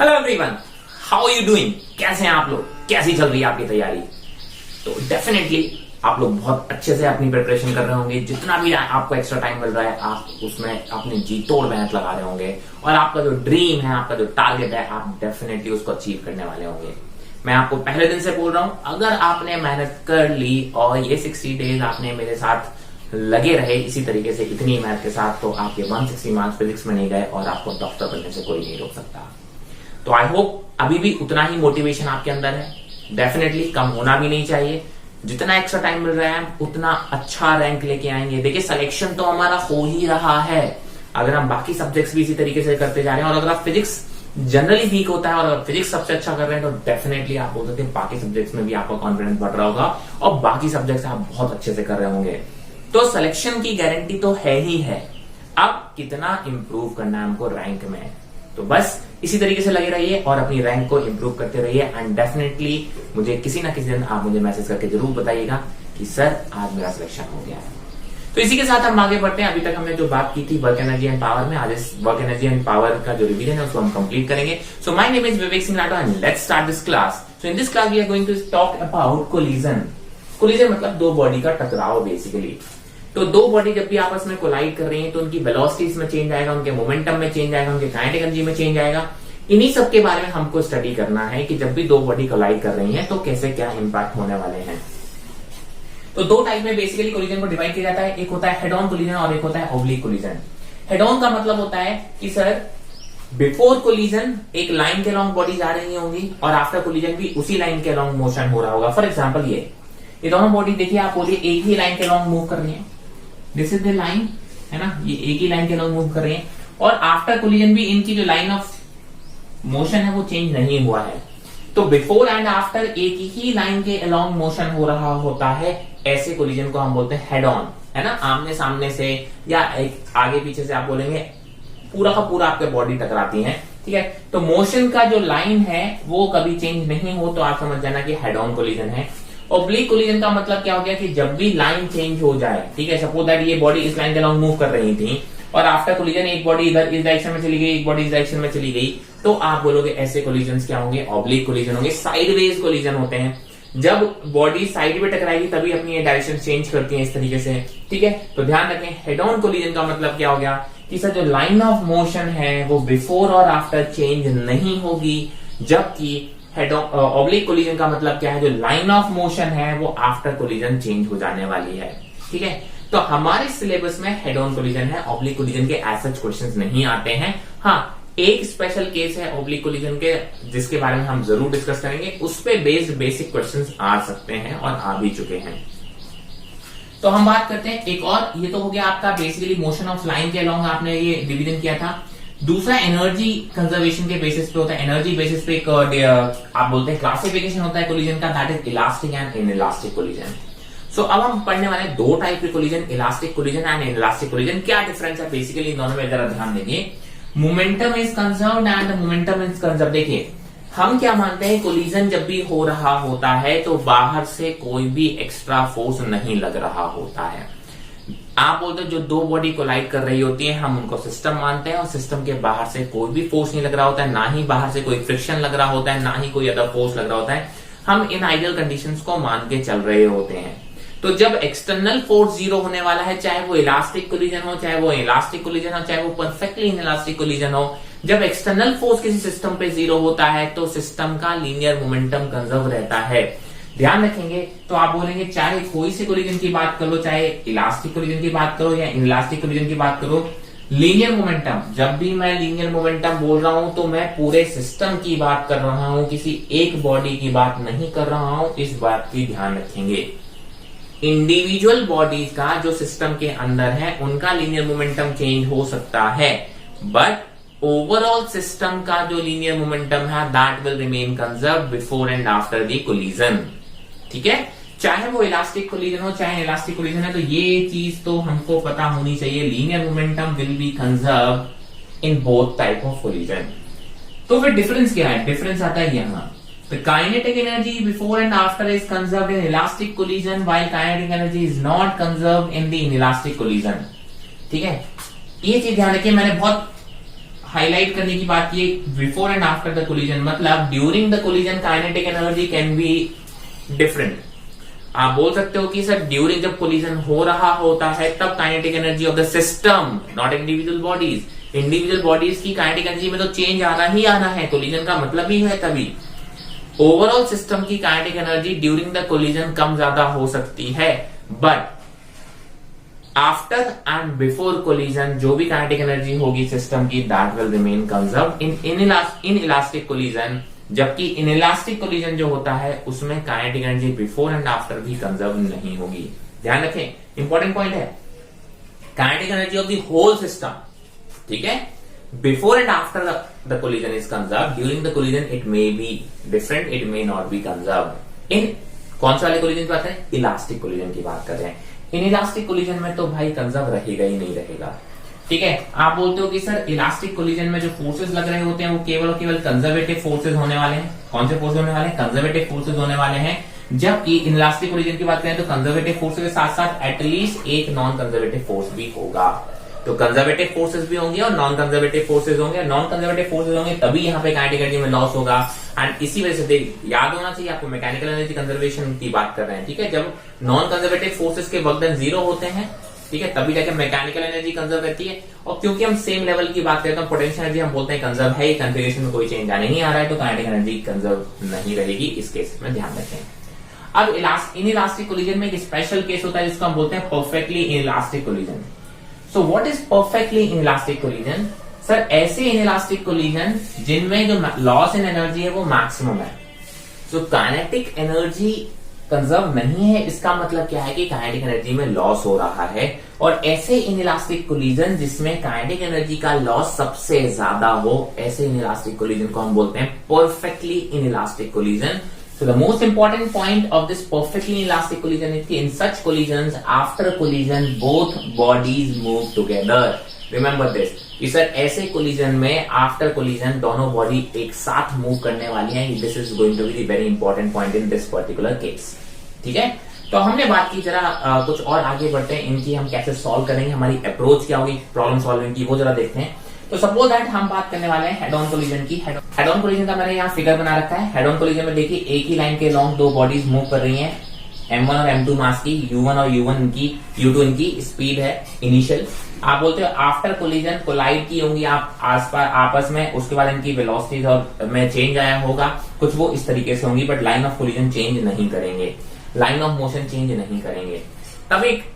Hello everyone, how are you doing? कैसे हैं आप लोग? कैसी चल रही है आपकी तैयारी? तो डेफिनेटली आप लोग बहुत अच्छे से अपनी प्रिपरेशन कर रहे होंगे। जितना भी आपको एक्स्ट्रा टाइम मिल रहा है, आप उसमें अपनी जी तोड़ मेहनत लगा रहे होंगे और आपका जो ड्रीम है, आपका जो टारगेट है, आप डेफिनेटली उसको अचीव करने वाले होंगे। मैं आपको पहले दिन से बोल रहा हूं, अगर आपने मेहनत कर ली और ये 60 डेज आपने मेरे साथ लगे रहे इसी तरीके से, इतनी मेहनत के साथ, तो आपके 160 मार्क्स फिजिक्स में नहीं गए और आपको डॉक्टर बनने से कोई नहीं रोक सकता। तो आई होप अभी भी उतना ही मोटिवेशन आपके अंदर है। डेफिनेटली कम होना भी नहीं चाहिए। जितना एक्स्ट्रा टाइम मिल रहा है, उतना अच्छा रैंक लेके आएंगे। देखिए, सिलेक्शन तो हमारा हो ही रहा है अगर हम बाकी सब्जेक्ट्स भी इसी तरीके से करते जा रहे हैं। और अगर आप फिजिक्स जनरली वीक होता है और अगर फिजिक्स सबसे अच्छा कर रहे हैं, तो डेफिनेटली आप बोल सकते हैं बाकी सब्जेक्ट्स में भी आपका कॉन्फिडेंस बढ़ रहा होगा और बाकी सब्जेक्ट्स आप बहुत अच्छे से कर रहे होंगे। तो सिलेक्शन की गारंटी तो है ही है। अब कितना इंप्रूव करना है हमको रैंक में, तो बस इसी तरीके से लगे रहिए और अपनी रैंक को इंप्रूव करते रहिए। एंड डेफिनेटली मुझे किसी ना किसी दिन आप मुझे मैसेज करके जरूर बताइएगा कि सर आज मेरा सिलेक्शन हो गया है। तो इसी के साथ हम आगे बढ़ते हैं। अभी तक हमने जो बात की थी वर्क एनर्जी एंड पावर में, आज इस वर्क एनर्जी एंड पावर का जो रिवीजन है उसको हम कंप्लीट करेंगे। So my name is Vivek Singh Rathore and let's start this class. So in this class we are going to talk about collision. Collision मतलब दो बॉडी का टकराव बेसिकली। तो दो बॉडी जब भी आपस में कोलाइड कर रही हैं, तो उनकी वेलोसिटीज में चेंज आएगा, उनके मोमेंटम में चेंज आएगा, उनके काइनेटिक एनर्जी में चेंज आएगा। इन्हीं सब के बारे में हमको स्टडी करना है कि जब भी दो बॉडी कोलाइड कर रही हैं तो कैसे क्या इंपैक्ट होने वाले हैं। तो दो टाइप में बेसिकली कोलिजन को डिवाइड किया जाता है। एक होता है हेड ऑन कोलिजन और एक होता है ऑब्लिक कोलिजन। हेड ऑन का मतलब होता है कि सर बिफोर कोलिजन एक लाइन के अलॉन्ग बॉडी जा रही होंगी और आफ्टर कोलिजन भी उसी लाइन के अलॉन्ग मोशन हो रहा होगा। फॉर एग्जाम्पल ये दोनों बॉडी देखिए, आप बोलिए एक ही लाइन के अलॉन्ग मूव कर रही है। दिस इज द लाइन, है ना, ये एक ही लाइन के अलॉन्ग मूव कर रही है और आफ्टर कोलिजन भी इनकी जो लाइन ऑफ मोशन है वो चेंज नहीं हुआ है। तो बिफोर एंड आफ्टर एक ही लाइन के अलॉन्ग मोशन हो रहा होता है, ऐसे कोलिजन को हम बोलते हैं हेड ऑन, है ना। आमने सामने से या एक आगे पीछे से आप बोलेंगे पूरा का पूरा आपके बॉडी टकराती है, ठीक है। तो मोशन का जो लाइन है वो कभी चेंज नहीं हो, तो आप समझ जाना कि हेड ऑन कोलिजन है। ऑब्लिक कोलिजन का मतलब क्या हो गया कि जब भी लाइन चेंज हो जाए, ठीक है, सपोज दैट ये बॉडी इस लाइन के अलॉन्ग मूव कर रही थी और आफ्टर कोलिजन एक बॉडी इधर इस डायरेक्शन में चली गई, एक बॉडी इस डायरेक्शन में चली गई, तो आप बोलोगे ऐसे कोलिजन्स क्या होंगे? ऑब्लिक कोलिजन होंगे। साइडवेज कोलिजन होते हैं। जब बॉडी साइड में टकराएगी तभी अपनी ये डायरेक्शन चेंज करती है इस तरीके से, ठीक है। तो ध्यान रखें, हेड ऑन कोलिजन का मतलब क्या हो गया कि सर जो लाइन ऑफ मोशन है वो बिफोर और आफ्टर चेंज नहीं होगी, जबकि हेड ऑब्लिक कोलिजन का मतलब क्या है, जो लाइन ऑफ मोशन है वो आफ्टर कोलिजन चेंज हो जाने वाली है, ठीक है। तो हमारे सिलेबस में हेड ऑन कोलिजन है, ऑब्लिक कोलिजन के ऐसे क्वेश्चंस नहीं आते हैं। हाँ, एक स्पेशल केस है ऑब्लिक कोलिजन के जिसके बारे में हम जरूर डिस्कस करेंगे। उस पे बेस्ड बेसिक क्वेश्चंस आ सकते हैं और आ भी चुके हैं। तो हम बात करते हैं एक और, ये तो हो गया आपका बेसिकली मोशन ऑफ लाइन के अलॉन्ग आपने ये डिवीजन किया था। दूसरा एनर्जी कंजर्वेशन के बेसिस पे होता है। एनर्जी बेसिस पे एक आप बोलते हैं क्लासिफिकेशन होता है कोलिजन का, that is elastic and inelastic collision. So अब हम पढ़ने वाले दो टाइप के collision, elastic collision and inelastic collision. क्या डिफरेंस है बेसिकली दोनों में, जरा ध्यान देखिए। Momentum is conserved and momentum is conserved. देखिए, हम क्या मानते हैं, कोलिजन जब भी हो रहा होता है तो बाहर से कोई भी एक्स्ट्रा फोर्स नहीं लग रहा होता है। आप बोलते हैं जो दो बॉडी कोलाइड कर रही होती है, हम उनको सिस्टम मानते हैं और सिस्टम के बाहर से कोई भी फोर्स नहीं लग रहा होता है, ना ही बाहर से कोई फ्रिक्शन लग रहा होता है, ना ही कोई अदर फोर्स लग रहा होता है। हम इन आइडियल कंडीशंस को मान के चल रहे होते हैं। तो जब एक्सटर्नल फोर्स जीरो होने वाला है, चाहे वो इलास्टिक कोलिजन हो, चाहे वो इलास्टिक कोलिजन हो, चाहे वो परफेक्टली इनइलास्टिक कोलिजन हो, जब एक्सटर्नल फोर्स किसी सिस्टम पे जीरो होता है तो सिस्टम का लीनियर मोमेंटम कंजर्व रहता है। ध्यान रखेंगे। तो आप बोलेंगे चाहे कोई से कोलिजन की बात कर लो, चाहे इलास्टिक कोलिजन की बात करो या इनइलास्टिक कोलिजन की बात करो, लीनियर मोमेंटम, जब भी मैं लीनियर मोमेंटम बोल रहा हूं तो मैं पूरे सिस्टम की बात कर रहा हूं, किसी एक बॉडी की बात नहीं कर रहा हूं। इस बात की ध्यान रखेंगे। इंडिविजुअल बॉडीज का जो सिस्टम के अंदर है उनका लीनियर मोमेंटम चेंज हो सकता है, बट ओवरऑल सिस्टम का जो लीनियर मोमेंटम है that will remain conserve before and after the collision, ठीक है। चाहे वो इलास्टिक कोलिजन हो चाहे इलास्टिक कोलिजन है, तो ये चीज तो हमको पता होनी चाहिए, linear momentum will be conserve in both type of collision. तो फिर डिफरेंस क्या है? डिफरेंस आता है यहां, the kinetic energy before and after is conserved in elastic collision while kinetic energy is not conserved in the inelastic collision, ठीक है। ये चीज ध्यान रखिए, मैंने बहुत हाईलाइट करने की बात की before and after the collision, मतलब during the collision kinetic energy can be different. आप बोल सकते हो कि सर ड्यूरिंग जब कोलिजन हो रहा होता है तब kinetic energy of the system, not individual bodies. Individual bodies की काइनेटिक एनर्जी में तो चेंज आना ही आना है, कोलिजन का मतलब ही है तभी। ओवरऑल सिस्टम की kinetic energy during the collision कम ज्यादा हो सकती है, but after and before collision जो भी काइनेटिक एनर्जी होगी सिस्टम की that will remain conserved in elastic collision. जबकि इन इलास्टिक कोलिजन जो होता है उसमें kinetic energy before and after भी कंजर्व नहीं होगी। ध्यान रखें, इंपॉर्टेंट पॉइंट है, kinetic energy of the whole system, ठीक है, before and after the collision is conserve, during the collision it may be different, it may not be conserve. इन कौन से वाले कोलिजन की बात करें? इलास्टिक कोलिजन की बात कर रहे हैं। इन इलास्टिक कोलिजन में तो भाई कंजर्व रहेगा ही नहीं रहेगा, ठीक है। आप बोलते हो कि सर इलास्टिक कोलिजन में जो फोर्सेस लग रहे होते हैं वो केवल और केवल कंजर्वेटिव फोर्सेस होने वाले हैं। कौन से फोर्सेस होने वाले हैं? कंजर्वेटिव फोर्सेस होने वाले हैं। जबकि इन इलास्टिक कोलिजन की बात करें तो कंजर्वेटिव फोर्सेस के साथ साथ एटलीस्ट एक नॉन कंजर्वेटिव फोर्स भी होगा। तो कंजर्वेटिव फोर्सेस भी होंगे और नॉन कंजर्वेटिव फोर्सेस होंगे। नॉन कंजर्वेटिव फोर्सेस होंगे तभी यहाँ पे काइनेटिक एनर्जी में लॉस होगा। एंड इसी वजह से याद होना चाहिए आपको, मैकेनिकल एनर्जी कंजर्वेशन की बात कर रहे हैं, ठीक है। जब नॉन कंजर्वेटिव फोर्सेस के वर्क डन 0 होते हैं, ठीक है, तभी जाके मैकेनिकल एनर्जी कंजर्व रहती है। और क्योंकि हम सेम लेवल की बात करते हैं, पोटेंशियल एनर्जी हम बोलते हैं कंजर्व है, कॉन्फिगरेशन में कोई चेंज आने नहीं आ रहा है, तो काइनेटिक एनर्जी कंजर्व नहीं रहेगी। इस केस में ध्यान रखें। अब इन इलास्टिक कोलिजन में एक स्पेशल केस होता है जिसको हम बोलते हैं perfectly inelastic collision. So what is perfectly inelastic collision? Sir ऐसे इनइलास्टिक कोलिजन जिनमें जो लॉस इन एनर्जी है वो मैक्सिमम है। सो काइनेटिक एनर्जी कंजर्व नहीं है, इसका मतलब क्या है कि काइनेटिक एनर्जी में लॉस हो रहा है। और ऐसे इनइलास्टिक कोलिजन जिसमें काइनेटिक एनर्जी का लॉस सबसे ज्यादा हो, ऐसे इनइलास्टिक कोलिजन को हम बोलते हैं perfectly inelastic collision. So the most important point of this perfectly inelastic collision is that in such collisions, after collision, both bodies move together. Remember this. कि सर ऐसे collision में after collision दोनों body एक साथ move करने वाली हैं। This is going to be the very important point in this particular case. ठीक है, तो हमने बात की, जरा कुछ और आगे बढ़ते हैं, इनकी हम कैसे सॉल्व करेंगे, हमारी अप्रोच क्या होगी प्रॉब्लम सॉल्विंग की, वो जरा देखते हैं। तो सपोज दैट हम बात करने वाले हैं हेड ऑन कोलिजन की। हेड ऑन कोलिजन का मैंने यहाँ फिगर बना रखा है। हेड ऑन कोलिजन में देखिए एक ही लाइन के लॉन्ग दो बॉडीज मूव कर रही हैं, m1 और m2 मास की, u1 और u2 इनकी स्पीड है इनिशियल। आप बोलते हो आफ्टर कोलिजन कोलाइड की होंगी आप आपस में, उसके बाद इनकी वेलोसिटीज और में चेंज आया होगा, कुछ वो इस तरीके से होंगी, but line of collision change नहीं करेंगे, लाइन ऑफ मोशन चेंज नहीं करेंगे। तब एक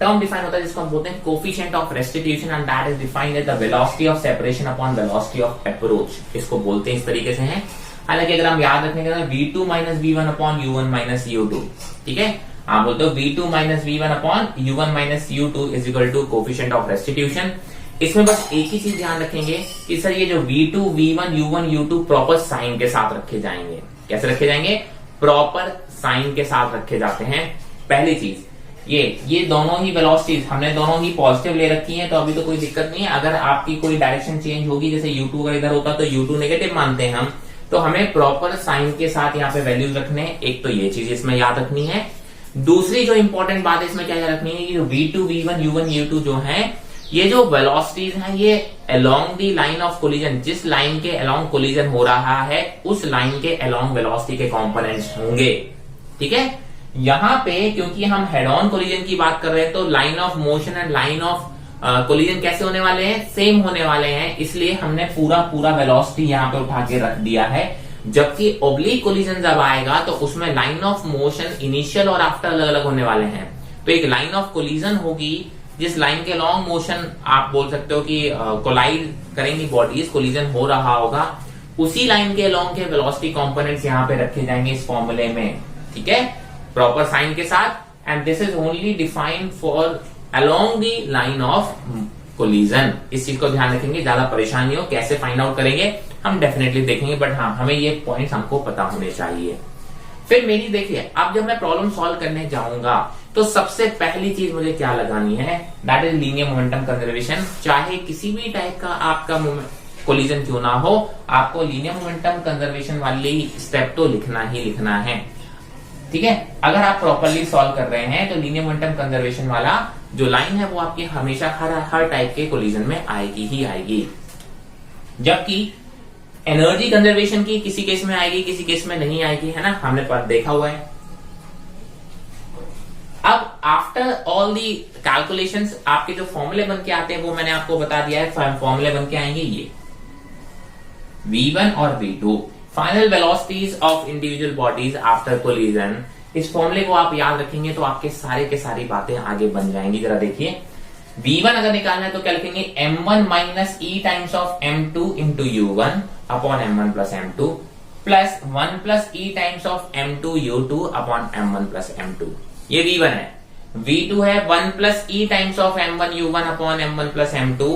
टर्म डिफाइन होता है जिसको हम बोलते हैं coefficient of restitution, and that is defined as the velocity of separation upon velocity of approach. इसको बोलते हैं इस तरीके से हैं। हालांकि अगर हम याद रखने का v2 minus v1 upon u1 minus u2, ठीक है, आप बोलते हो v2 minus v1 upon u1 minus u2 is equal to coefficient of restitution. इसमें बस एक ही चीज ध्यान रखेंगे कि सर ये जो v2 v1 u1 u2 proper sign के साथ रखे जाएंगे। कैसे रखे जाएंगे? प्रॉपर साइन के साथ रखे जाते हैं। पहली चीज ये दोनों ही वेलोसिटीज हमने दोनों ही पॉजिटिव ले रखी हैं, तो अभी तो कोई दिक्कत नहीं है। अगर आपकी कोई डायरेक्शन चेंज होगी, जैसे u2 अगर इधर होता तो u2 नेगेटिव मानते हैं हम, तो हमें प्रॉपर साइन के साथ यहाँ पे वैल्यूज रखने हैं। एक तो ये चीज इसमें याद रखनी है। दूसरी जो इंपॉर्टेंट बात है इसमें क्या याद रखनी है कि v2 v1 u1 u2 जो है, ये जो वेलोसिटीज हैं ये along the line of collision, जिस लाइन के अलोंग कोलिजन हो रहा है उस लाइन के अलोंग वेलोसिटी के कॉम्पोनेंट्स होंगे, ठीक है। यहां पे क्योंकि हम हेड ऑन कोलिजन की बात कर रहे हैं तो line of motion and line of collision कैसे होने वाले हैं? सेम होने वाले हैं, इसलिए हमने पूरा वेलोसिटी यहां पे उठा के रख दिया है। जबकि ओब्लिक कोलिजन जब आएगा तो उसमें लाइन ऑफ मोशन इनिशियल और आफ्टर अलग अलग होने वाले हैं। तो एक लाइन ऑफ कोलिजन होगी जिस लाइन के लॉन्ग मोशन आप बोल सकते हो कि कोलाइड करेंगी बॉडीज, कोलिजन हो रहा होगा, उसी लाइन के लॉन्ग के वेलोसिटी कंपोनेंट्स यहां पे रखे जाएंगे इस फॉर्मूले में, ठीक है, प्रॉपर साइन के साथ। And this is only defined for along the line of collision. इस चीज को ध्यान रखेंगे, ज्यादा परेशानी हो कैसे फाइंड आउट करेंगे हम डेफिनेटली देखेंगे, बट हाँ हमें ये पॉइंट्स हमको पता होने चाहिए। फिर मेरी देखिए, अब जब मैं प्रॉब्लम सॉल्व करने जाऊंगा तो सबसे पहली चीज मुझे क्या लगानी है, that is linear momentum conservation. चाहे किसी भी टाइप का आपका कोलिजन क्यों ना हो, आपको लीनियर मोमेंटम कंजर्वेशन वाली स्टेप तो लिखना ही लिखना है, ठीक है। अगर आप प्रॉपरली सॉल्व कर रहे हैं तो लीनियर मोमेंटम कंजर्वेशन वाला जो लाइन है वो आपकी हमेशा हर टाइप के कोलिजन में आएगी ही आएगी। जबकि एनर्जी कंजर्वेशन की किसी केस में आएगी, किसी केस में नहीं आएगी, है ना, हमने पर देखा हुआ है। अब आफ्टर ऑल दी कैलकुलेशंस आपके जो फॉर्मूले बन के आते हैं वो मैंने आपको बता दिया है। फॉर्मूले बन के आएंगे ये V1 और V2 final velocities of individual bodies after collision. इस फॉर्मूले को आप याद रखेंगे तो आपके सारे के सारी बातें आगे बन जाएंगी। जरा देखिए, V1 अगर निकालना है तो क्या लिखेंगे, m1 minus E times of m2 into u1 upon m1 plus m2 plus 1 plus E times of m2 u2 upon m1 plus m2। ये V1 है। V2 है 1 plus E times of m1 u1 upon m1 plus m2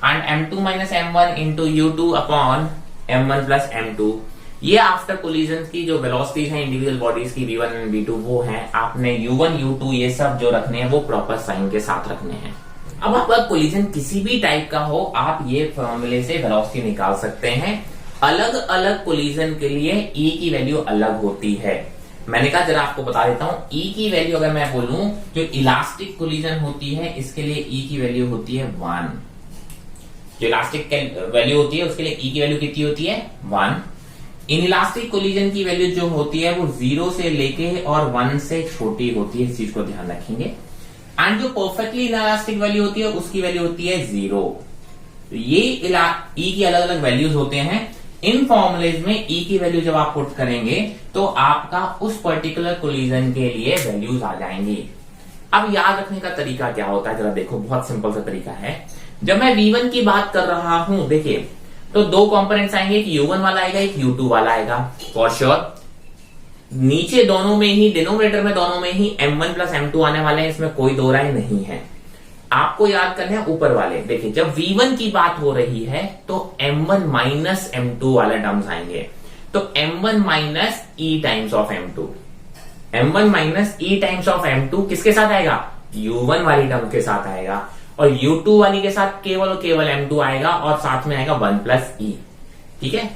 and m2 minus m1 into u2 upon m1 plus m2। ये after collision की जो velocities हैं individual bodies की V1 and V2 वो हैं। आपने u1 u2 ये सब जो रखने हैं वो प्रॉपर साइन के साथ रखने हैं। अब आपका कोलिजन किसी भी टाइप का हो, आप ये फॉर्मूले से वेलोसिटी निकाल सकते हैं। अलग अलग कोलिजन के लिए E की वैल्यू अलग होती है। मैंने कहा जरा आपको बता देता हूं, E की वैल्यू अगर मैं बोलूं, जो इलास्टिक कोलिजन होती है इसके लिए E की वैल्यू होती है 1। जो इलास्टिक वैल्यू होती है उसके लिए E की वैल्यू कितनी होती है 1। इन इलास्टिक कोलिजन की वैल्यू जो होती है वो 0 से लेके और 1 से छोटी होती है, इस चीज को ध्यान रखेंगे। एंड जो परफेक्टली इलास्टिक वैल्यू होती है उसकी वैल्यू होती है 0। तो ये E की अलग अलग वैल्यूज होते हैं। इन फॉर्मुलेज में E की वैल्यू जब आप पुट करेंगे तो आपका उस पर्टिकुलर कोलिजन के लिए वैल्यूज आ जाएंगी। अब याद रखने का तरीका क्या होता है, जरा देखो, बहुत सिंपल सा तरीका है। जब मैं V1 की बात कर रहा हूं, देखिए, तो दो कंपोनेंट्स आएंगे, एक U1 वाला आएगा, एक U2 वाला आएगा फॉर श्योर। नीचे दोनों में ही, डिनोमिनेटर में दोनों में ही m1 प्लस m2 आने वाले हैं, इसमें कोई दो राय नहीं है। आपको याद करने हैं ऊपर वाले। देखिए, जब V1 की बात हो रही है तो m1 माइनस m2 वाले टर्म्स आएंगे। तो m1 minus e times of m2, m1 minus e times of m2 किसके साथ आएगा, U1 वाली टर्म के साथ आएगा। और U2 वाली के साथ केवल और केवल m2 आएगा और साथ में आएगा 1 प्लस e। ठीक है।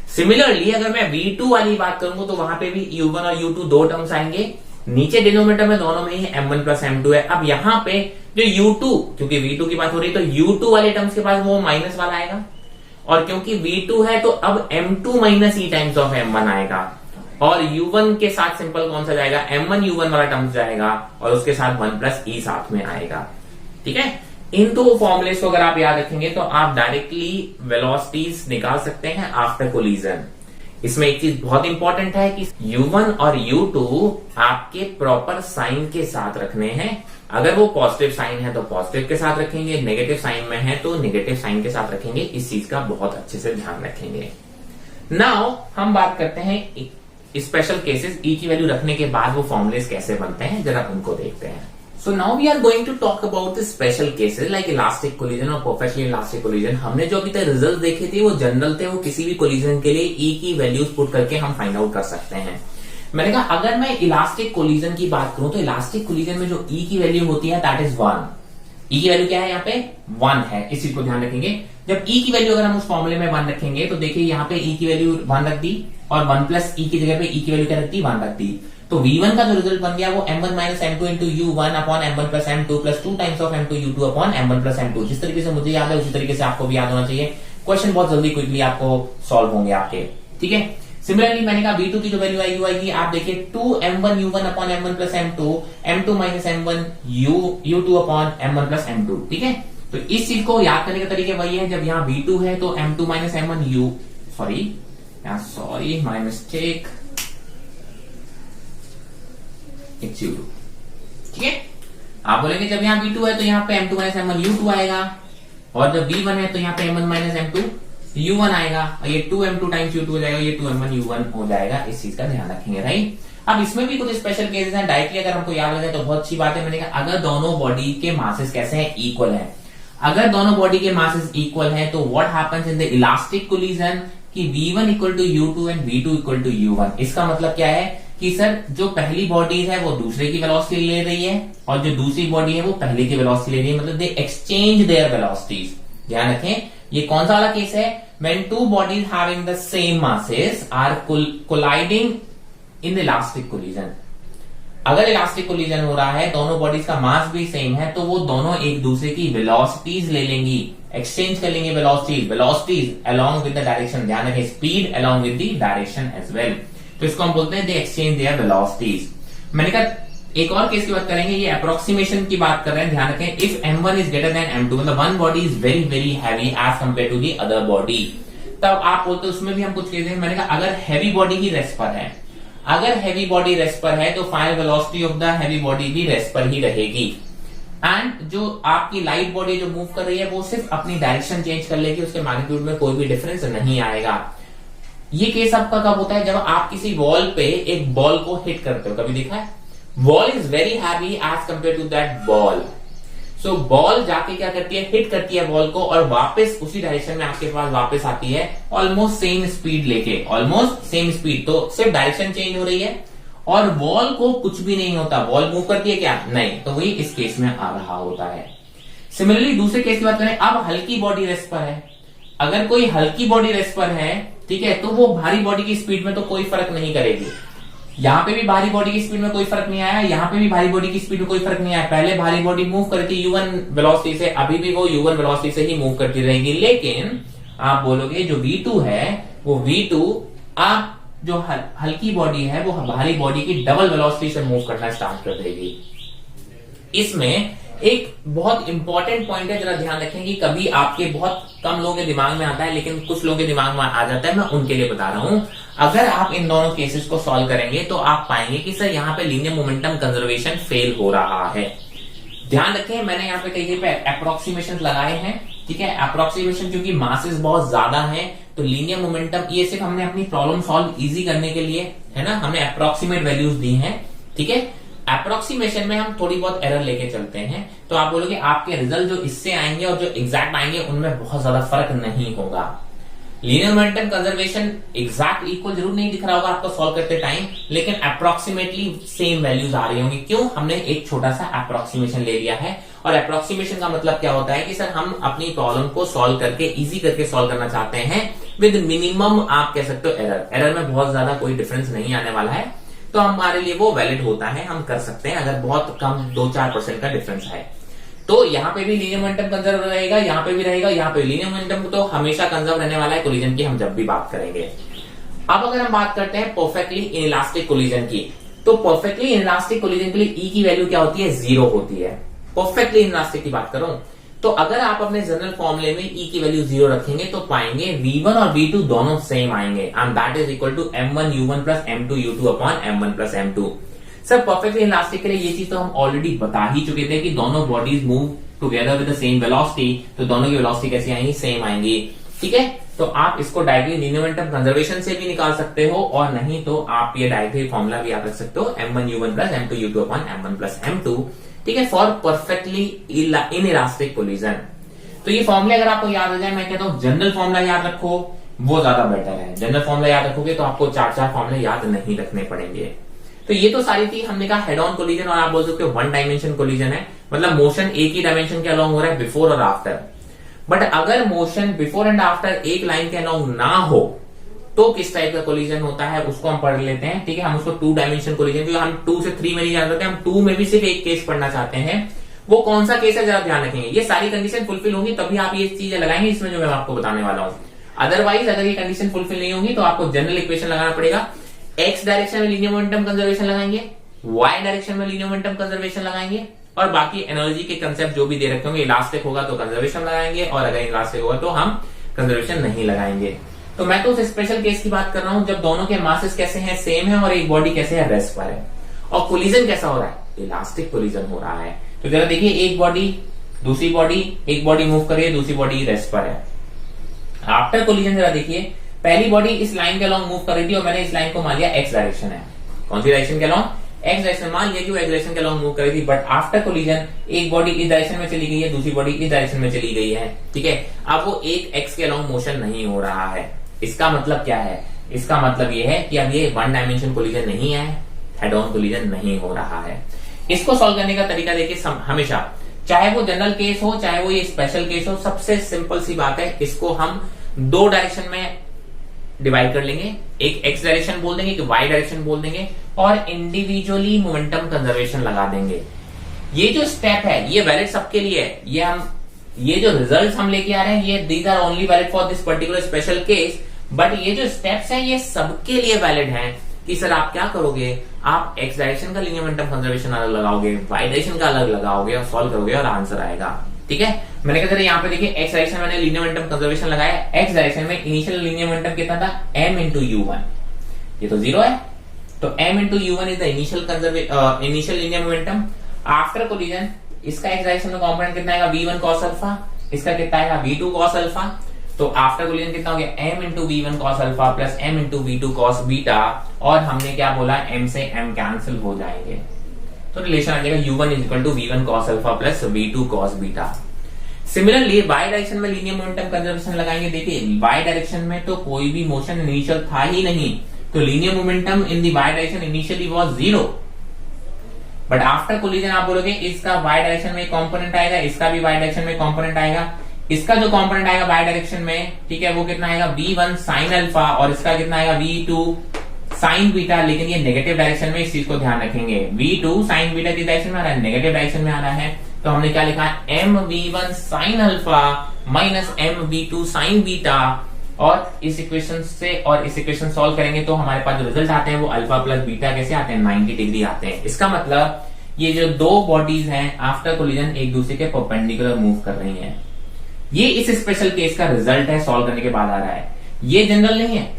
सिमिलरली अगर मैं V2 वाली बात करूंगा तो वहां पे भी U1 और U2 दो टर्म्स आएंगे। नीचे डिनोमिनेटर में दोनों में ही m1 प्लस m2 है। अब यहां पे जो U2, क्योंकि V2 की बात हो रही है तो U2 वाले टर्म्स के पास वो माइनस वाला आएगा, और क्योंकि V2 है तो अब m2 minus E times of m1 आएगा, और U1 के साथ सिंपल कौन सा जाएगा, m1 U1 वाला टर्म्स जाएगा और उसके साथ 1 प्लस ई साथ में आएगा। ठीक है। इन दो फॉर्मुलेस को अगर आप याद रखेंगे तो आप डायरेक्टली वेलोसिटीज निकाल सकते हैं आफ्टर कोलिजन। इसमें एक चीज बहुत इंपॉर्टेंट है कि U1 और U2 आपके प्रॉपर साइन के साथ रखने हैं। अगर वो पॉजिटिव साइन है तो पॉजिटिव के साथ रखेंगे, नेगेटिव साइन में है तो नेगेटिव साइन के साथ रखेंगे। इस चीज का बहुत अच्छे से ध्यान रखेंगे। नाउ हम बात करते हैं स्पेशल केसेस। E की वैल्यू रखने के बाद वो फॉर्मुलेस कैसे बनते हैं, जरा उनको देखते हैं। So now we are going to talk about the special cases like elastic collision और perfectly elastic collision। हमने जो अभी तक रिजल्ट देखे थे वो जनरल थे, वो किसी भी कोलिजन के लिए E की वैल्यूज पुट करके हम फाइंड आउट कर सकते हैं। मैंने कहा अगर मैं इलास्टिक कोलिजन की बात करूं तो इलास्टिक कोलिजन में जो E की वैल्यू होती है दैट इज 1। E की वैल्यू क्या है, यहाँ पे 1 है, इस चीज को ध्यान रखेंगे। जब E की वैल्यू अगर हम उस फॉर्मूले में 1 रखेंगे तो देखिए यहाँ पे E की वैल्यू 1 रख दी और 1 प्लस E की जगह पे E की वैल्यू क्या रख दी, 1 रख दी। तो V1 का जो रिजल्ट बन गया वो m1 minus m2 into U1 upon m1 plus m2 plus 2 times of m2 U2 upon m1 plus m2। जिस तरीके से मुझे याद है उसी तरीके से आपको भी याद होना चाहिए। क्वेश्चन बहुत जल्दी क्विकली आपको सॉल्व होंगे आपके। ठीक है। सिमिलरली मैंने कहा V2 की जो वैल्यू आएगी वो आएगी, आप देखिए 2m1 U1 upon m1 plus m2 m2 minus m1 U2 upon m1 plus m2। ठीक है। तो इस चीज को याद करने का तरीका वही है, जब यहाँ V2 है तो m2 minus m1 sorry my mistake, U2। ठीक है। आप बोलेंगे जब यहाँ V2 है तो यहाँ पे m2 माइनस m1 U2 आएगा, और जब V1 है तो यहाँ पे m1 माइनस m2 U1 आएगा, और ये 2m2 टाइम्स U2 हो जाएगा, ये 2m1 U1 हो जाएगा। इस चीज का ध्यान रखेंगे, राइट। अब इसमें भी कुछ स्पेशल केसेस हैं। डायरेक्टली अगर हमको याद हो जाए तो बहुत अच्छी बात है। मैंने कहा अगर दोनों बॉडी के मासेस कैसे हैं, इक्वल है। अगर दोनों बॉडी के मासेस इक्वल है तो what happens in the elastic collision कि V1 equal to U2 and V2 equal to U1। इसका मतलब क्या है कि सर जो पहली बॉडी है वो दूसरे की वेलोसिटी ले रही है और जो दूसरी बॉडी है वो पहले की वेलोसिटी ले रही है, मतलब दे एक्सचेंज देयर वेलोसिटीज। ध्यान रखें ये कौन सा वाला केस है, when two bodies having the same masses are colliding in elastic collision. अगर इलास्टिक कोलिजन हो रहा है, दोनों बॉडीज का मास भी सेम है, तो वो दोनों एक दूसरे की वेलोसिटीज ले लेंगी, एक्सचेंज कर लेंगे velocities along with the direction. ध्यान रखें, speed along with the direction as well. तो इसको हम बोलते हैं दे एक्सचेंज देयर वेलोसिटीज। मैंने कहा एक और केस की बात करेंगे, ये अप्रोक्सीमेशन की बात कर रहे हैं। ध्यान रखें, if m1 is greater than m2, मतलब one body is very very heavy as compare to the other body, तब आप बोलते हैं उसमें भी हम कुछ केस हैं। मैंने कहा अगर हैवी बॉडी ही रेस्ट पर है, अगर हैवी बॉडी रेस्ट पर है तो final velocity of the heavy body भी रेस्ट पर ही रहेगी। एंड जो आपकी लाइट बॉडी जो मूव कर रही है वो सिर्फ अपनी डायरेक्शन चेंज कर लेगी, उसके मैग्नीट्यूड में कोई भी डिफरेंस नहीं आएगा। ये केस आपका कब होता है? जब आप किसी वॉल पे एक बॉल को हिट करते हो। कभी देखा है? Wall is very heavy as compare to that ball. So ball जाके क्या करती है? हिट करती है बॉल को और वापस उसी डायरेक्शन में आपके पास वापस आती है, ऑलमोस्ट सेम स्पीड लेके, ऑलमोस्ट सेम स्पीड। तो सिर्फ डायरेक्शन चेंज हो रही है और बॉल को कुछ भी नहीं होता। बॉल मूव करती है क्या? नहीं। तो वही इस केस में आ रहा होता है। सिमिलरली दूसरे केस की बात करें, अब हल्की बॉडी रेस्ट पर है। अगर कोई हल्की बॉडी रेस्ट पर है, ठीक है, तो वो भारी बॉडी की स्पीड में तो कोई फर्क नहीं करेगी। यहां पे भी भारी बॉडी की स्पीड में कोई फर्क नहीं आया, यहां पे भी भारी बॉडी की स्पीड में कोई फर्क नहीं आया। पहले भारी बॉडी मूव करती u1 वेलोसिटी से, अभी भी वो u1 वेलोसिटी से ही मूव करती रहेगी। लेकिन आप बोलोगे जो v2 है वो v2 आप जो हल्की बॉडी है वो भारी बॉडी की डबल वेलोसिटी से मूव करना स्टार्ट कर देगी। इसमें एक बहुत इंपॉर्टेंट पॉइंट है, जरा ध्यान रखें कि कभी आपके बहुत कम लोगों के दिमाग में आता है लेकिन कुछ लोगों के दिमाग में आ जाता है, मैं उनके लिए बता रहा हूं। अगर आप इन दोनों केसेस को सॉल्व करेंगे तो आप पाएंगे कि सर यहाँ पे लीनियर मोमेंटम कंजर्वेशन फेल हो रहा है। ध्यान रखें, मैंने यहाँ पे कई पे अप्रोक्सीमेशन लगाए हैं, ठीक है। अप्रोक्सीमेशन क्योंकि मासेस बहुत ज्यादा है तो लीनियर मोमेंटम, ये सिर्फ हमने अपनी प्रॉब्लम सॉल्व इजी करने के लिए है ना, हमने अप्रोक्सीमेट वैल्यूज दी हैं, ठीक है। अप्रोक्सीमेशन में हम थोड़ी बहुत एरर लेके चलते हैं तो आप बोलोगे आपके रिजल्ट जो इससे आएंगे और जो एग्जैक्ट आएंगे उनमें बहुत ज्यादा फर्क नहीं होगा। Linear momentum conservation exact equal जरूर नहीं दिख रहा होगा आपको सॉल्व करते टाइम, लेकिन अप्रोक्सीमेटली सेम वैल्यूज आ रही होंगी। क्यों? हमने एक छोटा सा अप्रोक्सीमेशन ले लिया है। और अप्रोक्सीमेशन का मतलब क्या होता है कि सर हम अपनी प्रॉब्लम को सॉल्व करके इजी करके सॉल्व करना चाहते हैं विद मिनिमम, आप कह सकते हो एरर में बहुत ज्यादा कोई डिफरेंस नहीं आने वाला है, तो हमारे लिए वो वैलिड होता है, हम कर सकते हैं। अगर बहुत कम 2-4% का डिफरेंस है तो यहाँ पे भी लीनियर मोमेंटम कंजर्व रहेगा, यहाँ पे भी रहेगा, यहाँ पे लीनियर मोमेंटम तो हमेशा कंजर्व रहने वाला है कोलिजन की, हम जब भी बात करेंगे। अब अगर हम बात करते हैं परफेक्टली इनइलास्टिक कोलिजन की, तो परफेक्टली इनइलास्टिक कोलिजन के लिए ई की वैल्यू क्या होती है? 0 होती है। परफेक्टली इनइलास्टिक की बात करूं तो अगर आप अपने जनरल फॉर्मूले में ई की वैल्यू 0 रखेंगे तो पाएंगे v1 और v2 दोनों सेम आएंगे, and that is equal to m1 u1 plus m2 u2 upon m1 plus m2। Sir perfectly elastic के लिए ये चीज तो हम ऑलरेडी बता ही चुके थे कि दोनों bodies move together with the same velocity, तो दोनों की वेलोसिटी कैसी आएंगी? सेम आएंगी, ठीक है। तो आप इसको डायरेक्टली लीनियर मोमेंटम कंजर्वेशन से भी निकाल सकते हो और नहीं तो आप ये डायरेक्टली फॉर्मूला भी याद रख सकते हो m1 u1 plus m2 u2 upon m1 plus m2, ठीक है, फॉर परफेक्टली इनइलास्टिक कोलिजन। तो ये फॉर्मूला अगर आपको याद हो जाए, मैं कहता हूं जनरल फॉर्मूला याद रखो, वो ज्यादा बेटर है। जनरल फॉर्मूला याद रखोगे तो आपको 4 फॉर्मूले याद नहीं रखने पड़ेंगे। तो ये तो सारी थी, हमने कहा हेड ऑन कोलिजन, और आप बोल सकते हो 1 डायमेंशन कोलिजन है, मतलब मोशन एक ही डायमेंशन के अलॉन्ग हो रहा है बिफोर और आफ्टर। बट अगर मोशन बिफोर एंड आफ्टर एक लाइन के अलॉन्ग ना हो तो किस टाइप का कोलिजन होता है उसको हम पढ़ लेते हैं, ठीक है। हम उसको 2 डायमेंशन कोलिजन, क्योंकि हम 2 से 3 में नहीं जा सकते, हम 2 में भी सिर्फ एक केस पढ़ना चाहते हैं। वो कौन सा केस है जरा ध्यान रखेंगे, ये सारी कंडीशन फुलफिल होंगी तभी आप ये चीजें लगाएंगे इसमें जो मैं आपको बताने वाला हूं। अदरवाइज अगर ये कंडीशन फुलफिल नहीं होगी तो आपको जनरल इक्वेशन लगाना पड़ेगा। एक्स डायरेक्शन में लीनियर मोमेंटम कंजर्वेशन लगाएंगे, वाई डायरेक्शन में लीनियर मोमेंटम कंजर्वेशन लगाएंगे, और बाकी एनर्जी के कंसेप्ट जो भी दे रखे होंगे, इलास्टिक होगा तो कंजर्वेशन लगाएंगे और अगर इलास्टिक होगा तो हम कंजर्वेशन नहीं लगाएंगे। तो मैं तो उस स्पेशल केस की बात कर रहा हूं जब दोनों के मासेस कैसे हैं? सेम है, और एक बॉडी कैसे है? रेस्ट पर है। और कोलिजन कैसा हो रहा है? इलास्टिक कोलिजन हो रहा है। तो जरा देखिए, एक बॉडी दूसरी बॉडी, एक बॉडी मूव कर रही है, दूसरी बॉडी रेस्ट पर है। आफ्टर कोलिजन जरा देखिए, पहली बॉडी इस लाइन के अलॉन्ग मूव कर रही थी और मैंने इस लाइन को मान लिया एक्स डायरेक्शन है। कौन सी डायरेक्शन के अलॉन्ग? एक्स डायरेक्शन मान लिया कि वो एक्स डायरेक्शन के अलॉन्ग मूव कर रही थी। बट आफ्टर कोलिजन एक बॉडी इस डायरेक्शन में चली गई है, दूसरी बॉडी इस डायरेक्शन में चली गई है, ठीक है। अब वो एक एक्स के अलॉन्ग मोशन नहीं हो रहा है। इसका मतलब क्या है? इसका मतलब ये है कि अब ये 1 डायमेंशन कोलिजन नहीं है, हेड ऑन कोलिजन नहीं हो रहा है। इसको सॉल्व करने का तरीका देखिए, हमेशा चाहे वो जनरल केस हो चाहे वो ये स्पेशल केस हो, सबसे सिंपल सी बात है, इसको हम 2 डायरेक्शन में डिवाइड कर लेंगे, एक एक्स डायरेक्शन बोल देंगे, एक वाई डायरेक्शन बोल देंगे और इंडिविजुअली मोमेंटम कंजर्वेशन लगा देंगे। ये जो स्टेप है ये वैलिड सबके लिए है। ये जो रिजल्ट हम लेके आ रहे हैं ये these are only valid for this particular special case, but ये जो स्टेप्स हैं ये सबके लिए वैलिड हैं कि सर आप क्या करोगे, आप एक्स डायरेक्शन का लीनियर मोमेंटम कंजर्वेशन अलग लगाओगे, वाई डायरेक्शन का अलग लगाओगे और सॉल्व करोगे और आंसर आएगा। ठीक है, मैंने कहा यहाँ पे देखिए एक्स डायरेक्शन मैंने लीनियर मोमेंटम कंजर्वेशन लगाया, एक्स डायरेक्शन में इनिशियल लीनियर मोमेंटम कितना था m इंटू u1, ये तो 0 है, तो m into u1 is the initial linear momentum. After collision इसका एक्स डायरेक्शन में कॉम्पोनेंट कितना आएगा v1 cos अल्फा, इसका कितना आएगा v2 cos अल्फा, तो आफ्टर कोलिजन कितना हो गया m into v1 cos alpha plus m into v2 cos beta, और हमने क्या बोला m से m कैंसिल हो जाएंगे, तो रिलेशन आ जाएगा u1 is equal to v1 cos alpha plus v2 cos beta. Similarly Y direction में लीनियर मोमेंटम कंजर्वेशन लगाएंगे, देखिए वाई डायरेक्शन में तो कोई भी मोशन इनिशियल था ही नहीं, तो linear momentum in the Y direction initially was 0, but after collision आप बोलोगे इसका वाई डायरेक्शन में कंपोनेंट आएगा, इसका भी वाई डायरेक्शन में कंपोनेंट आएगा, इसका जो कंपोनेंट आएगा वाई डायरेक्शन में, ठीक है, वो कितना आएगा v1 sin अल्फा और इसका कितना आएगा v2 sin बीटा, लेकिन ये नेगेटिव डायरेक्शन में, इस चीज को ध्यान रखेंगे, v2 sin बीटा किस डायरेक्शन में आ रहा है, नेगेटिव डायरेक्शन में आ रहा है, तो हमने क्या लिखा है mv1 sin alpha minus mv2 sin beta, और इस इक्वेशन से और इस इक्वेशन सॉल्व करेंगे तो हमारे पास जो रिजल्ट आते हैं वो अल्फा प्लस बीटा कैसे आते हैं, 90 डिग्री आते हैं। इसका मतलब ये जो दो बॉडीज हैं आफ्टर कोलिजन एक दूसरे के परपेंडिकुलर मूव कर रही हैं, ये इस स्पेशल केस का रिजल्ट है, सॉल्व करने के बाद आ रहा है, ये जनरल नहीं है।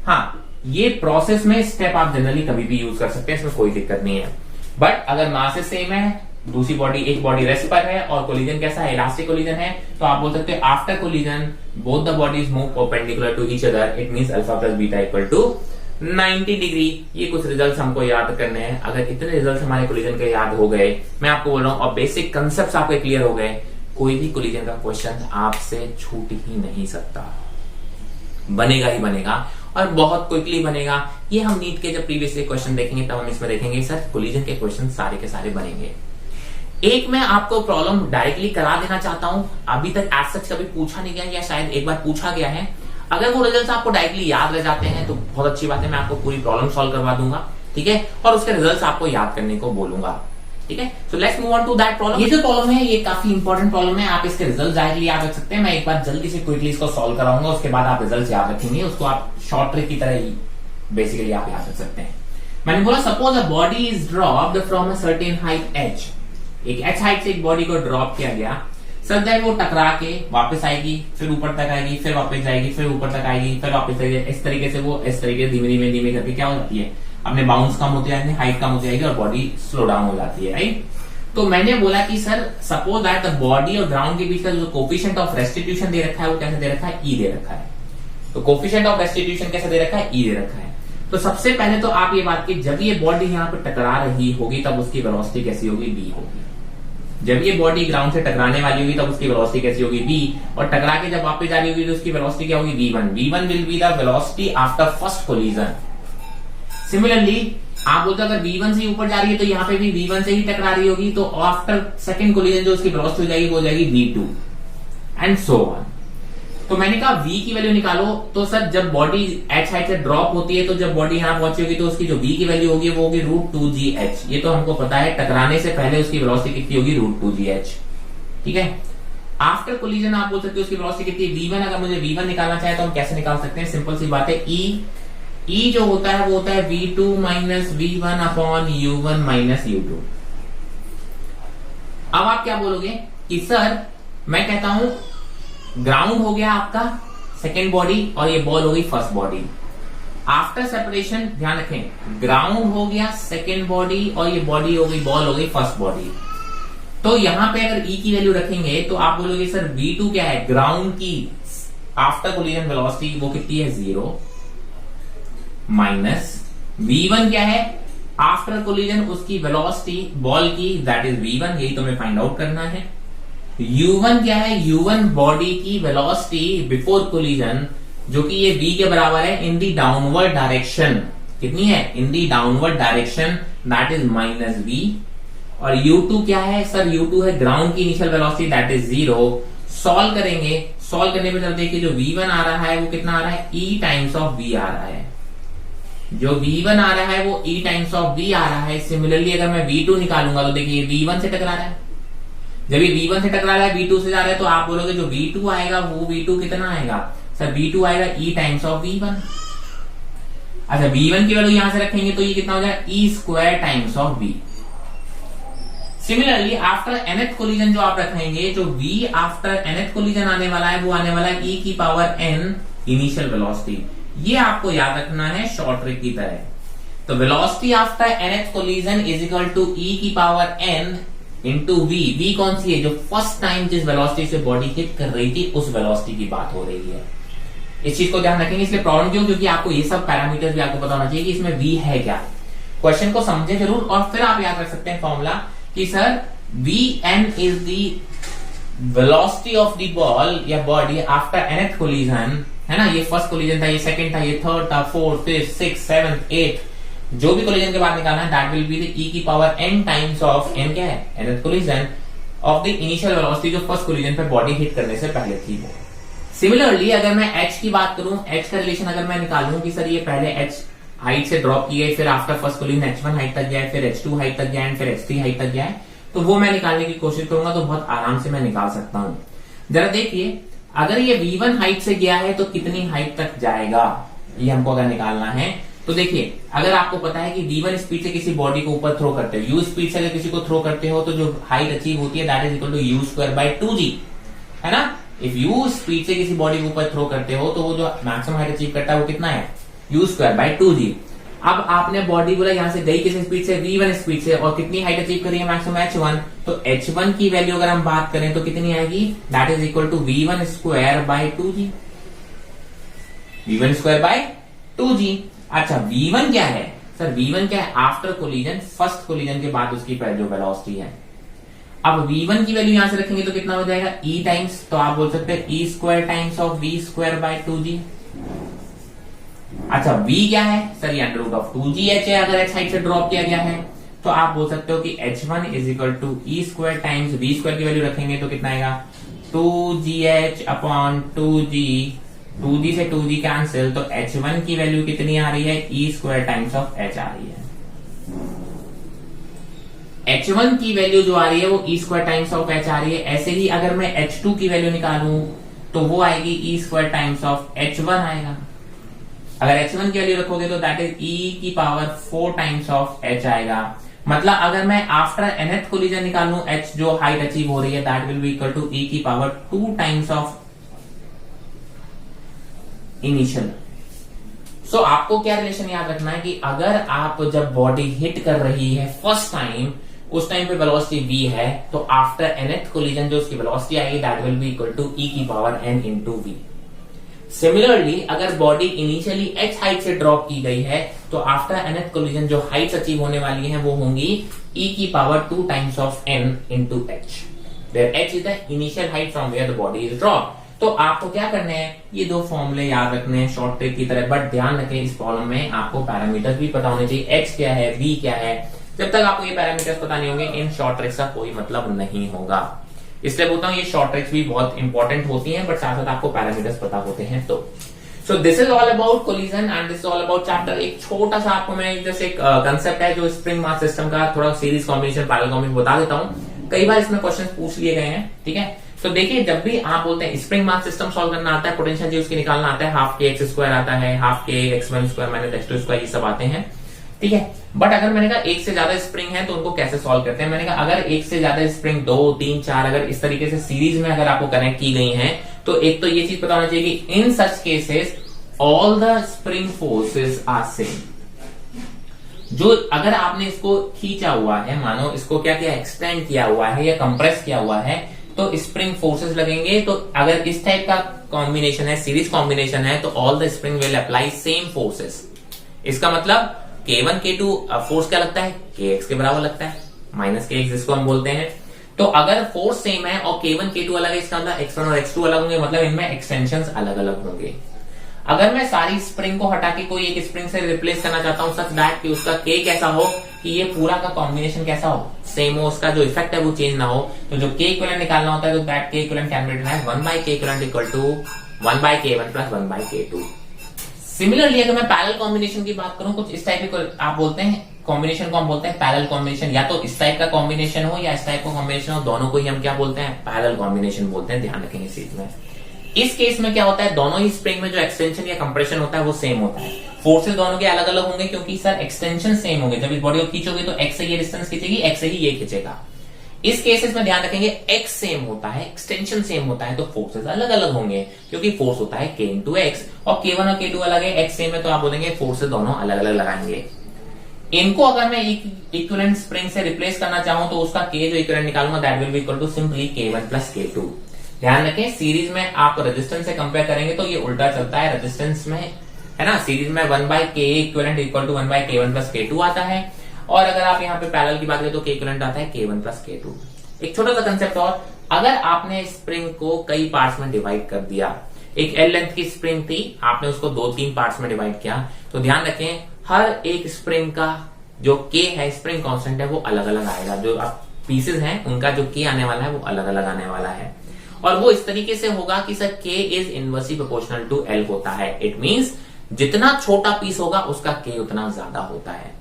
हाँ, ये प्रोसेस में स्टेप आप जनरली कभी भी यूज कर सकते हैं, इसमें कोई दिक्कत नहीं है, बट अगर मासेस सेम है, दूसरी बॉडी एक बॉडी रेस्ट पर है और कोलिजन कैसा है, इलास्टिक कोलिजन है, तो आप बोल सकते हो after collision both the bodies move perpendicular to each other, it means alpha plus beta equal to 90 degree. ये कुछ रिजल्ट्स हमको याद करने हैं, अगर इतने रिजल्ट्स हमारे कोलिजन के याद हो गए, मैं आपको बोल रहा हूं, और बेसिक कंसेप्ट आपके क्लियर हो गए, कोई भी कोलिजन का क्वेश्चन आपसे छूट ही नहीं सकता, बनेगा ही बनेगा और बहुत क्विकली बनेगा। ये हम नीट के जब प्रीवियस क्वेश्चन देखेंगे तब हम इसमें देखेंगे सर कोलिजन के क्वेश्चन सारे के सारे बनेंगे। एक मैं आपको प्रॉब्लम डायरेक्टली करा देना चाहता हूं, अभी तक एज सच कभी पूछा नहीं गया या शायद एक बार पूछा गया है, अगर वो रिजल्ट्स आपको डायरेक्टली याद रह जाते हैं तो बहुत अच्छी बात है, मैं आपको पूरी प्रॉब्लम सॉल्व करवा दूंगा, ठीक है, और उसके रिजल्ट्स आपको याद करने को बोलूंगा, ठीक है। So let's move on to that problem. ये जो प्रॉब्लम है ये काफी इंपॉर्टेंट प्रॉब्लम है, आप इसके रिजल्ट डायरेक्टली याद रख सकते हैं, मैं एक बार जल्दी से क्विकली इसको सॉल्व कराऊंगा, उसके बाद आप रिजल्ट याद रखेंगे, उसको आप शॉर्ट ट्रिक की तरह ही बेसिकली आप याद रख सकते हैं। मैंने बोला suppose a body is dropped from a certain height h, एक h हाइट से एक बॉडी को ड्रॉप किया गया, सर दैट वो टकरा के वापस आएगी, फिर ऊपर तक आएगी, फिर वापस जाएगी, फिर ऊपर तक आएगी, फिर वापस जाएगी, इस तरीके से वो इस तरीके धीमे धीमे धीमे करके क्या हो जाती है, अपने बाउंस कम होते जाएंगे, हाइट कम होती जाएगी और बॉडी स्लो डाउन हो जाती है, राइट। तो मैंने बोला कि sir suppose that the body और ग्राउंड के बीच का जो कोफिशिएंट ऑफ रेस्टिट्यूशन दे रखा है वो कैसे दे रखा है, ई दे रखा है। तो कोफिशिएंट ऑफ रेस्टिट्यूशन कैसे दे रखा है, ई दे रखा है। तो सबसे पहले तो आप ये बात की जब ये बॉडी यहाँ पे टकरा रही होगी तब उसकी वेलोसिटी कैसी होगी, बी होगी। जब ये बॉडी ग्राउंड से टकराने वाली होगी तब उसकी वेलोसिटी कैसी होगी, बी, और टकरा के जब वापस जा रही होगी तो उसकी वेलोसिटी क्या होगी, v1। v1 will be the velocity after first collision. Similarly आप बोलते अगर v1 से ऊपर जा रही है तो यहाँ पे भी v1 से ही टकरा रही होगी, तो आफ्टर सेकंड कोलिजन जो उसकी वेलोसिटी हो जाएगी वो हो जाएगी v2 एंड सो ऑन। तो मैंने कहा v की वैल्यू निकालो, तो सर जब बॉडी h हाइट से ड्रॉप होती है तो जब बॉडी यहाँ पहुंची होगी तो उसकी जो v की वैल्यू होगी वो होगी √2gh। ये तो हमको पता है, टकराने से पहले उसकी वेलोसिटी कितनी होगी, √2gh, ठीक है। आफ्टर कोलिजन आप बोल सकते हो उसकी वेलोसिटी कितनी, v1। अगर मुझे v1 निकालना चाहे तो हम कैसे निकाल सकते हैं, सिंपल सी बात है, e जो होता है वो होता है v2 minus v1 upon u1 minus u2। अब आप क्या बोलोगे कि सर मैं कहता हूं ग्राउंड हो गया आपका सेकेंड बॉडी और ये बॉल हो गई फर्स्ट बॉडी। आफ्टर सेपरेशन ध्यान रखें, ग्राउंड हो गया सेकेंड बॉडी और ये बॉडी हो गई, बॉल हो गई फर्स्ट बॉडी। तो यहां पे अगर E की वैल्यू रखेंगे तो आप बोलोगे सर v2 क्या है, ग्राउंड की आफ्टर कोलिजन वेलोसिटी वो कितनी है, 0, माइनस v1 क्या है, आफ्टर कोलिजन उसकी वेलोसिटी बॉल की, दैट इज v1, यही तुम्हें फाइंड आउट करना है। u1 क्या है, u1 बॉडी की वेलोसिटी बिफोर कोलिजन जो कि ये v के बराबर है इन दी डाउनवर्ड डायरेक्शन, कितनी है, in the downward direction, that is minus v। और u2 क्या है सर, u2 है ग्राउंड की initial velocity, that is 0, solve करेंगे, सॉल्व करने पे देखिए जो V1 आ रहा है वो कितना आ रहा है, E टाइम्स ऑफ V आ रहा है। जो V1 आ रहा है वो E टाइम्स ऑफ V आ रहा है। सिमिलरली अगर मैं V2 निकालूंगा तो देखिए V1 से टकरा रहा है। जब ये V1 से टकरा रहा है, V2 से जा रहा है, तो आप बोलोगे जो V2 आएगा वो V2 कितना आएगा सर, V2 आएगा E टाइम्स ऑफ V1। अच्छा, V1 की वैल्यू यहां से रखेंगे तो ये कितना हो जाएगा, E square times of V। Similarly after nth collision जो आप रखेंगे, जो V आफ्टर nth कोलिजन आने वाला है वो आने वाला है E की पावर n इनिशियल वेलोसिटी। ये आपको याद रखना है शॉर्ट ट्रिक की तरह। तो velocity after nth collision is equal to E की power n into V। V कौन सी है, जो फर्स्ट टाइम जिस वेलोसिटी से बॉडी हिट कर रही थी उस वेलोसिटी की बात हो रही है। इस चीज को ध्यान रखेंगे। इसलिए प्रॉब्लम क्यों, क्योंकि आपको ये सब पैरामीटर्स भी आपको पता होना चाहिए कि इसमें V है क्या। क्वेश्चन को समझे जरूर, और फिर आप याद रख सकते हैं फॉर्मूला कि sir Vn is the velocity of the ball या बॉडी आफ्टर nth कोलिजन, है ना। ये फर्स्ट कोलिजन था, ये सेकंड था, ये थर्ड था, fourth, fifth, six, seventh, eight, जो भी कोलिजन के बाद निकालना है that will be the E की power n times of n क्या है, nth collision of the initial velocity जो फर्स्ट कोलिजन पे बॉडी हिट करने से पहले थी वो। सिमिलरली अगर मैं h की बात करूं, h का रिलेशन अगर मैं निकालूं कि सर ये पहले h हाइट से ड्रॉप किया है, फिर after first collision h1 height तक गया है, फिर h2 हाइट तक गया है, फिर h3 हाइट तक गया है, तो वो मैं निकालने की कोशिश करूंगा तो बहुत आराम से मैं निकाल सकता हूं। जरा देखिए, अगर ये V1 हाइट से गया है तो कितनी हाइट तक जाएगा, ये हमको अगर निकालना है। तो देखिए, अगर आपको पता है कि V1 स्पीड से किसी बॉडी को ऊपर थ्रो करते हो, U स्पीड से अगर किसी को थ्रो करते हो तो जो हाइट अचीव होती है that is equal to U square by 2G, है ना। इफ U स्पीड से किसी बॉडी को ऊपर थ्रो करते हो तो वो जो मैक्सिमम हाइट अचीव करता है वो कितना है, U स्क्वायर बाय 2G। अब आपने बॉडी बोला यहां से गई किस स्पीड से, V1 स्पीड से, और कितनी हाइट अचीव करी है, मैक्सिमम H1। तो H1 की वैल्यू अगर हम बात करें तो कितनी आएगी, that is equal to V1 square by 2G, V1 square by 2G। अच्छा, V1 क्या है सर, V1 क्या है, आफ्टर कोलिजन, फर्स्ट कोलिजन के बाद उसकी जो वेलोसिटी है। अब V1 की वैल्यू यहां से रखेंगे तो कितना हो जाएगा, E टाइम्स, तो आप बोल सकते हैं E square times of V square by 2G। अच्छा, V क्या है सर, ये अंडर रूट ऑफ 2GH है, अगर H हाइट से ड्रॉप किया गया है तो आप बोल सकते हो कि H1 is equal to E square times V square की वैल्यू रखेंगे तो कितना आएगा, 2GH अपॉन 2G, 2G से 2G कैंसिल, तो H1 की वैल्यू कितनी आ रही है, E square times of H आ रही है। H1 की वैल्यू जो आ रही है वो E square times of H आ रही है। ऐसे ही अगर मैं H2 की वैल्यू निकालूं तो वो आएगी E square times of H1 आएगा। अगर H1 की वैल्यू रखोगे तो दैट इज E की पावर 4 टाइम्स ऑफ H आएगा। मतलब अगर मैं आफ्टर nth कोलिजन निकालूं H जो हाइट अचीव हो रही है that will be equal to E की power 2 times of initial. So आपको क्या रिलेशन याद रखना है कि अगर आप जब बॉडी हिट कर रही है फर्स्ट टाइम, उस टाइम पे वेलोसिटी v है, तो आफ्टर nth कोलिजन जो उसकी वेलोसिटी आएगी that will be equal to E की power n into v। Similarly अगर बॉडी इनिशियली h हाइट से ड्रॉप की गई है तो आफ्टर nth कोलिजन जो हाइट्स अचीव होने वाली हैं वो होंगी E की power 2 times of n into h, where h is the initial height from where the body is drop. तो आपको क्या करने हैं, ये दो फॉर्मूले याद रखने हैं शॉर्ट ट्रिक की तरह, बट ध्यान रखें इस प्रॉब्लम में आपको पैरामीटर्स भी पता होने चाहिए, h क्या है, v क्या है। जब तक आपको ये पैरामीटर्स पता नहीं होंगे इन शॉर्ट ट्रिक्स का कोई मतलब नहीं होगा। इसलिए बोलता हूं ये शॉर्ट ट्रिक्स भी बहुत इंपॉर्टेंट होती हैं, बट साथ साथ आपको पैरामीटर्स पता होते हैं। तो so this is all about collision and this is all about chapter. एक छोटा सा आपको मैं जैसे एक कंसेप्ट है जो स्प्रिंग मास सिस्टम का, थोड़ा सीरीज कॉम्बिनेशन, पैरेलल कॉम्बिनेशन बता देता हूं। कई बार इसमें क्वेश्चन पूछ लिए गए हैं, ठीक है। तो देखिए, जब भी आप बोलते हैं स्प्रिंग मास सिस्टम सॉल्व करना आता है, पोटेंशियल जी उसकी निकालना आता है, हाफ के एक्स स्क्वायर आता है, हाफ के x1 square minus x2 square, ये सब आते हैं, ठीक है। बट अगर मैंने कहा एक से ज्यादा स्प्रिंग है तो उनको कैसे सॉल्व करते हैं, मैंने कहा अगर एक से ज्यादा स्प्रिंग 2, 3, 4 अगर इस तरीके से सीरीज में अगर आपको कनेक्ट की गई हैं, तो एक तो ये चीज पता होना चाहिए कि in such cases all the spring forces are same. जो अगर आपने इसको खींचा हुआ है, मानो इसको क्या किया, एक्सटेंड किया हुआ है या कंप्रेस किया हुआ है, तो स्प्रिंग फोर्सेस लगेंगे। तो अगर इस टाइप का कॉम्बिनेशन है, सीरीज कॉम्बिनेशन है, तो all the spring will apply same forces. इसका मतलब K1 K2 फोर्स क्या लगता है, Kx के बराबर लगता है, माइनस Kx जिसको हम बोलते हैं। तो अगर फोर्स सेम है और K1 K2 अलग है, इसका मतलब x1 और x2 अलग होंगे, मतलब इनमें एक्सटेंशंस अलग अलग होंगे। अगर मैं सारी स्प्रिंग को हटा के कोई एक स्प्रिंग से रिप्लेस करना चाहता हूं सच दैट कि उसका K कैसा हो, कि ये पूरा का कॉम्बिनेशन कैसा हो, सेम हो, उसका जो इफेक्ट है वो चेंज ना हो। तो जो के इक्विवेलेंट निकालना होता है तो that K equivalent can be written as 1 by K equivalent equal to 1 by k1 plus 1 by k2। Similarly अगर मैं पैरेलल कॉम्बिनेशन की बात करूं, कुछ इस टाइप के आप बोलते हैं कॉम्बिनेशन को हम बोलते हैं पैरेलल कॉम्बिनेशन, या तो इस टाइप का कॉम्बिनेशन हो या इस टाइप का कॉम्बिनेशन हो, दोनों को ही हम क्या बोलते हैं, पैरेलल कॉम्बिनेशन बोलते हैं। ध्यान रखेंगे इस चीज में। इस केस में क्या होता है, दोनों ही स्प्रिंग में जो एक्सटेंशन या कंप्रेशन होता है वो सेम होता है। फोर्सेस दोनों के अलग अलग होंगे क्योंकि सर एक्सटेंशन सेम होंगे। जब इस बॉडी को खींचोगे तो एक्स से ये डिस्टेंस खींचेगी, एक्स से ही ये खींचेगा। इस केसेस में ध्यान रखेंगे एक्स सेम होता है, एक्सटेंशन सेम होता है, तो फोर्सेस अलग अलग होंगे क्योंकि फोर्स होता है k इंटू एक्स और k1 और k2 अलग है, एक्स सेम है, तो आप बोलेंगे फोर्सेस दोनों अलग अलग लगाएंगे। इनको अगर मैं इक्विवेलेंट स्प्रिंग से रिप्लेस करना चाहूं तो उसका k जो इक्विवेलेंट निकालूंगा that will be equal to simply k1 plus k2। ध्यान रखें सीरीज में आप रेजिस्टेंस से कंपेयर करेंगे तो ये उल्टा चलता है, रेजिस्टेंस में है ना, सीरीज में 1 by k equivalent equal to 1 by k1 plus k2 आता है, और अगर आप यहाँ पे पैरेलल की बात करें तो k इक्विवेलेंट आता है k1 प्लस k2। एक छोटा सा कंसेप्ट और, अगर आपने स्प्रिंग को कई पार्ट्स में डिवाइड कर दिया, एक एल लेंथ की स्प्रिंग थी, आपने उसको 2-3 पार्ट्स में डिवाइड किया, तो ध्यान रखें हर एक स्प्रिंग का जो k है, स्प्रिंग कांस्टेंट है, वो अलग अलग आएगा। जो आप पीसेस हैं उनका जो k आने वाला है वो अलग अलग आने वाला है, और वो इस तरीके से होगा कि sir k is inversely proportional to l होता है। इट मींस जितना छोटा पीस होगा उसका k उतना ज्यादा होता है।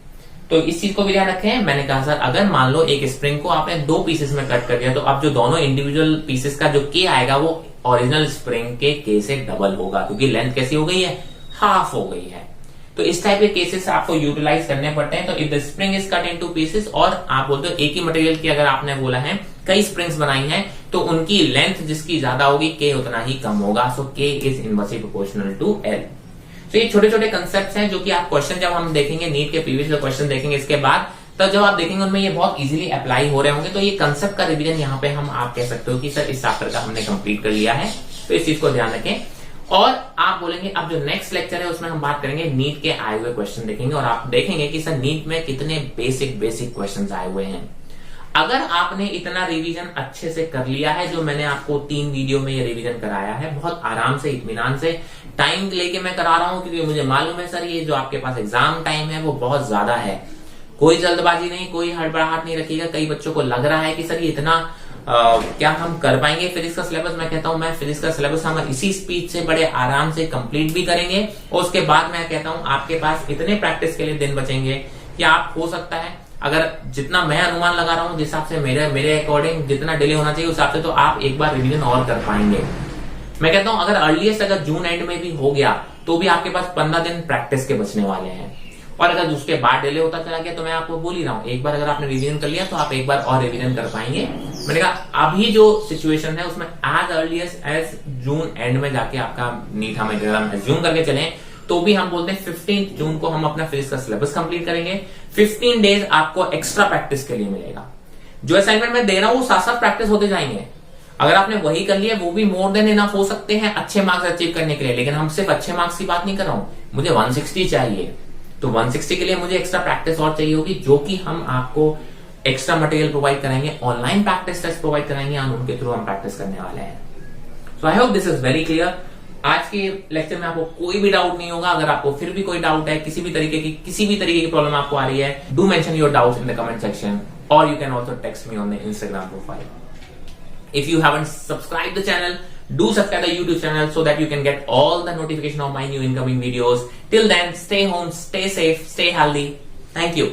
तो इस चीज को भी ध्यान रखें। मैंने कहा सर अगर मान लो एक स्प्रिंग को आपने 2 पीसेस में कट कर दिया तो अब जो दोनों इंडिविजुअल पीसेस का जो k आएगा वो ओरिजिनल स्प्रिंग के k से डबल होगा, क्योंकि लेंथ कैसी हो गई है, हाफ हो गई है। तो इस टाइप के केसेस आपको यूटिलाइज करने पड़ते हैं। तो if the spring is cut into pieces, और आप बोलते हो एक ही मटेरियल की अगर आपने बोला है कई स्प्रिंग्स बनाई हैं तो उनकी लेंथ जिसकी ज्यादा होगी k उतना ही कम होगा। So k is inversely proportional to l। तो ये छोटे छोटे कंसेप्ट्स हैं जो कि आप क्वेश्चन जब हम देखेंगे नीट के प्रीवियस क्वेश्चन देखेंगे इसके बाद, तब जब आप देखेंगे उनमें ये बहुत इजीली अप्लाई हो रहे होंगे। तो ये कंसेप्ट का रिवीजन यहाँ पे हम आप कह सकते हो कि सर इस चैप्टर का हमने कंप्लीट कर लिया है। तो इस चीज को ध्यान रखें, और आप बोलेंगे अब जो नेक्स्ट लेक्चर है उसमें हम बात करेंगे नीट के आए हुए क्वेश्चन देखेंगे, और आप देखेंगे कि सर नीट में कितने बेसिक क्वेश्चन आए हुए हैं। अगर आपने इतना रिवीजन अच्छे से कर लिया है जो मैंने आपको 3 वीडियो में ये रिवीजन कराया है, बहुत आराम से इत्मीनान से टाइम लेके मैं करा रहा हूं, क्योंकि मुझे मालूम है सर ये जो आपके पास एग्जाम टाइम है वो बहुत ज्यादा है। कोई जल्दबाजी नहीं, कोई हड़बड़ाहट नहीं रखिएगा। कई बच्चों को लग रहा है कि सर ये इतना क्या हम कर पाएंगे फिजिक्स का सिलेबस। मैं कहता हूं मैं फिजिक्स का सिलेबस हम इसी स्पीड से बड़े आराम से कंप्लीट भी करेंगे, और उसके बाद मैं कहता हूं आपके पास इतने प्रैक्टिस के लिए दिन बचेंगे कि आप हो सकता है अगर जितना मैं अनुमान लगा रहा हूं जिस हिसाब से मेरे अकॉर्डिंग जितना डिले होना चाहिए उस हिसाब से, तो आप एक बार रिवीजन और कर पाएंगे। मैं कहता हूं अगर अर्लीस्ट अगर जून एंड में भी हो गया तो भी आपके पास 15 दिन प्रैक्टिस के बचने वाले हैं, और अगर उसके बाद डिले होता चला गया तो मैं आपको बोल ही रहा हूं एक बार अगर आपने रिवीजन कर लिया तो आप एक बार और रिवीजन कर पाएंगे। मैंने कहा अभी जो सिचुएशन है उसमें as earliest as June end में जाके आपका नीट हम एज्यूम करके चलें तो भी हम बोलते हैं 15 जून को हम अपना फिजिक्स का सिलेबस कंप्लीट करेंगे। 15 डेज आपको एक्स्ट्रा प्रैक्टिस के लिए मिलेगा। जो असाइनमेंट मैं दे रहा हूं वो साथ साथ प्रैक्टिस होते जाएंगे। अगर आपने वही कर लिया वो भी मोर देन इनफ हो सकते हैं अच्छे मार्क्स अचीव करने के लिए, लेकिन हम सिर्फ अच्छे मार्क्स की बात नहीं कर रहा हूं, मुझे 160 चाहिए। तो 160 के लिए मुझे एक्स्ट्रा प्रैक्टिस और चाहिए होगी, जो कि हम आपको एक्स्ट्रा मटेरियल प्रोवाइड कराएंगे, ऑनलाइन प्रैक्टिस टेस्ट प्रोवाइड कराएंगे, उनके थ्रू हम प्रैक्टिस करने वाले हैं। So I hope this is very clear. आज के लेक्चर में आपको कोई भी डाउट नहीं होगा। अगर आपको फिर भी कोई डाउट है, किसी भी तरीके की प्रॉब्लम आपको आ रही है, do mention your doubts in the comment section, और you can also text me on the Instagram profile. If you haven't subscribed the channel, do subscribe the YouTube channel so that you can get all the notification of my new incoming videos. Till then, stay home, stay safe, stay healthy. Thank you.